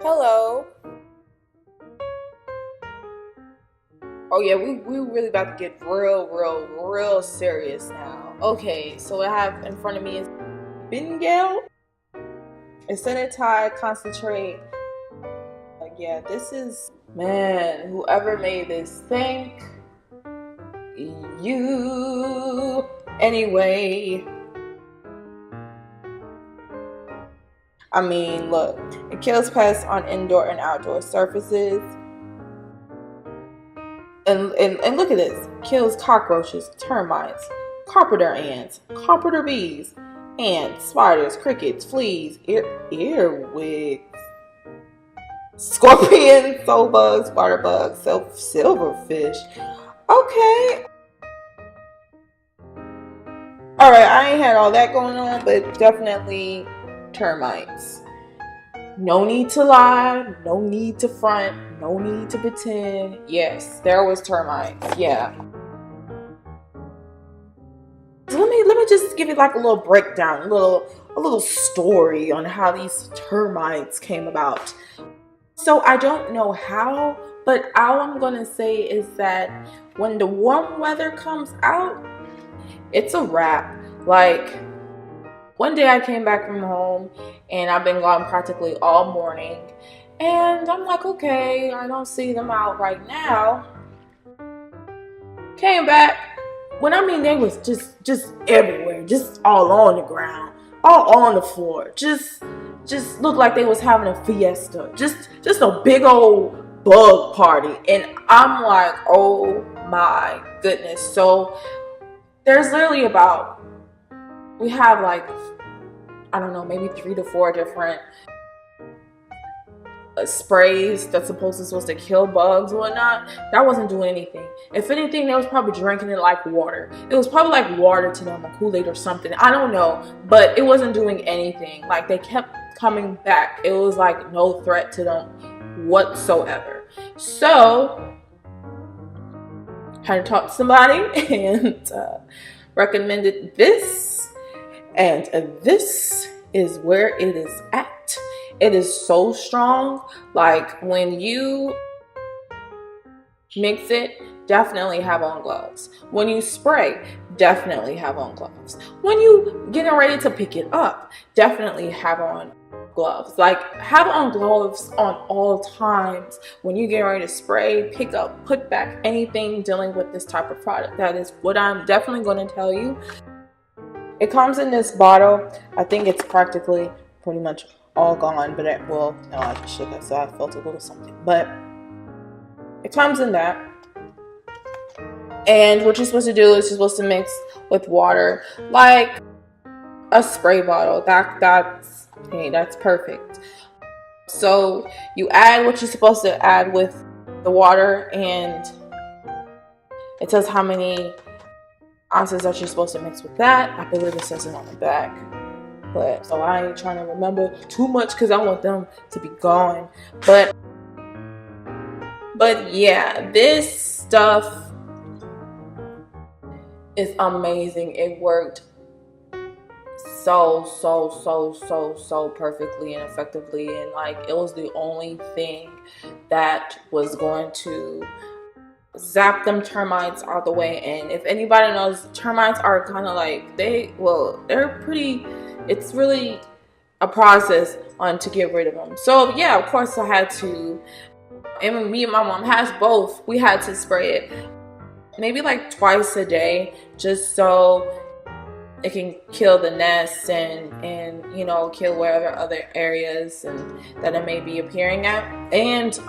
Hello. Oh yeah, we really about to get real serious now. Okay, so what I have in front of me is Bengal Insecticide concentrate. Yeah, this is, man, whoever made this, thank you. Anyway, I mean, look, it kills pests on indoor and outdoor surfaces. And look at this. Kills cockroaches, termites, carpenter ants, carpenter bees, ants, spiders, crickets, fleas, earwigs, scorpions, soul bugs, water bugs, silverfish. Okay. Alright, I ain't had all that going on, but definitely termites. No need to lie, no need to front, no need to pretend. Yes, there was termites. Yeah. So let me just give you like a little breakdown, a little story on how these termites came about. So I don't know how, but all I'm gonna say is that when the warm weather comes out, it's a wrap. Like, one day I came back from home and I've been gone practically all morning, and I'm like, okay, I don't see them out right now. Came back, when I mean they was just everywhere, just all on the ground, all on the floor, just looked like they was having a fiesta, just a big old bug party. And I'm like, oh my goodness. So there's literally we have like, I don't know, maybe 3 to 4 different sprays that's supposed to kill bugs or whatnot. That wasn't doing anything. If anything, they was probably drinking it like water. It was probably like water to them, or Kool-Aid or something. I don't know, but it wasn't doing anything. Like, they kept coming back. It was like no threat to them whatsoever. So had to talk to somebody and recommended this, and this is where it is at. It is so strong. Like, when you mix it, definitely have on gloves. When you spray, definitely have on gloves. When you getting ready to pick it up, definitely have on gloves. Like, have on gloves on all times when you get ready to spray, pick up, put back anything dealing with this type of product. That is what I'm definitely going to tell you. It comes in this bottle. I think it's practically pretty much all gone, but no, I shook it, so I felt a little something. But it comes in that. And what you're supposed to do is you're supposed to mix with water, like a spray bottle. That's perfect. So you add what you're supposed to add with the water, and it says how many ounces that you're supposed to mix with that. I believe it says it on the back. But so I ain't trying to remember too much because I want them to be gone. But yeah, this stuff is amazing. It worked so perfectly and effectively, and like, it was the only thing that was going to zap them termites out the way. And if anybody knows, termites are kind of like, they're pretty, it's really a process to get rid of them. So yeah, of course I had to, and me and my mom has both, we had to spray it maybe like twice a day, just so it can kill the nests and kill whatever other areas and that it may be appearing at, and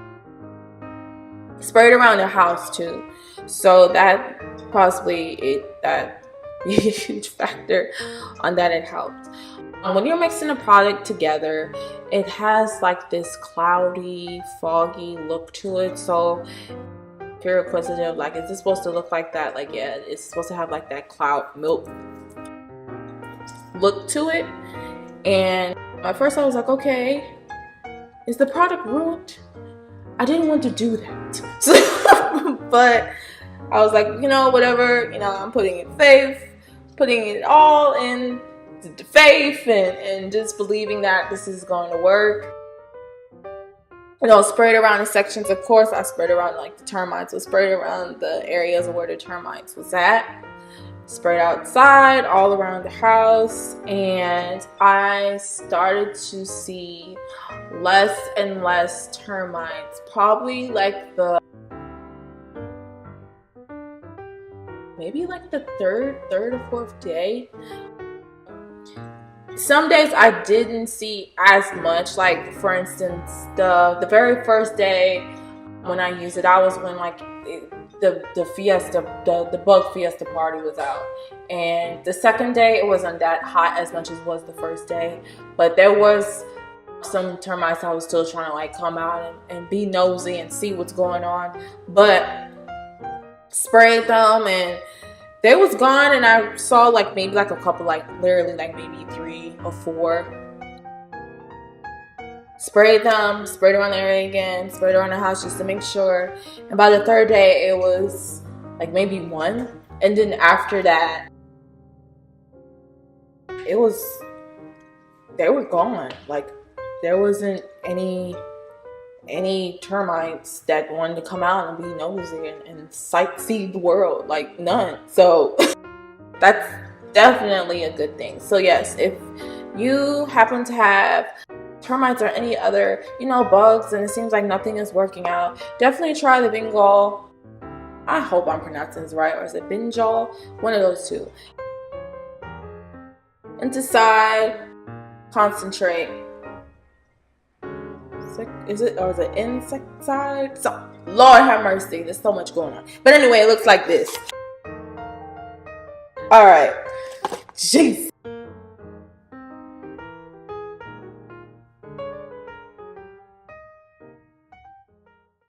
spray it around the house too. So that possibly that be a huge factor on that. It helped. When you're mixing a product together, it has like this cloudy, foggy look to it. So if you're inquisitive, like, is this supposed to look like that? Like, yeah, it's supposed to have like that cloud milk look to it. And at first I was like, okay, is the product ruined? I didn't want to do that. So, but I was like, whatever, I'm putting it all in faith and just believing that this is going to work. you know, sprayed around the sections. Of course, I sprayed around like the termites, was sprayed around the areas where the termites was at. Sprayed outside, all around the house, and I started to see less and less termites. Probably like the third or fourth day. Some days I didn't see as much. Like for instance, the very first day when I used it, I was when like the bug fiesta party was out, and the second day it wasn't that hot as much as was the first day, but there was some termites I was still trying to like come out and be nosy and see what's going on, but sprayed them and they was gone, and I saw like maybe like a couple, like literally like maybe 3 or 4. Sprayed them, sprayed around the area again, sprayed around the house just to make sure. And by the third day, it was like maybe 1. And then after that, they were gone. Like there wasn't any termites that wanted to come out and be nosy and sightsee the world. Like none. So that's definitely a good thing. So yes, if you happen to have termites or any other, you know, bugs, and it seems like nothing is working out, definitely try the Bengal. I hope I'm pronouncing this right, or is it Bengal? One of those two. Insecticide, concentrate. Is it insecticide? So, Lord have mercy, there's so much going on. But anyway, it looks like this. All right, jeez.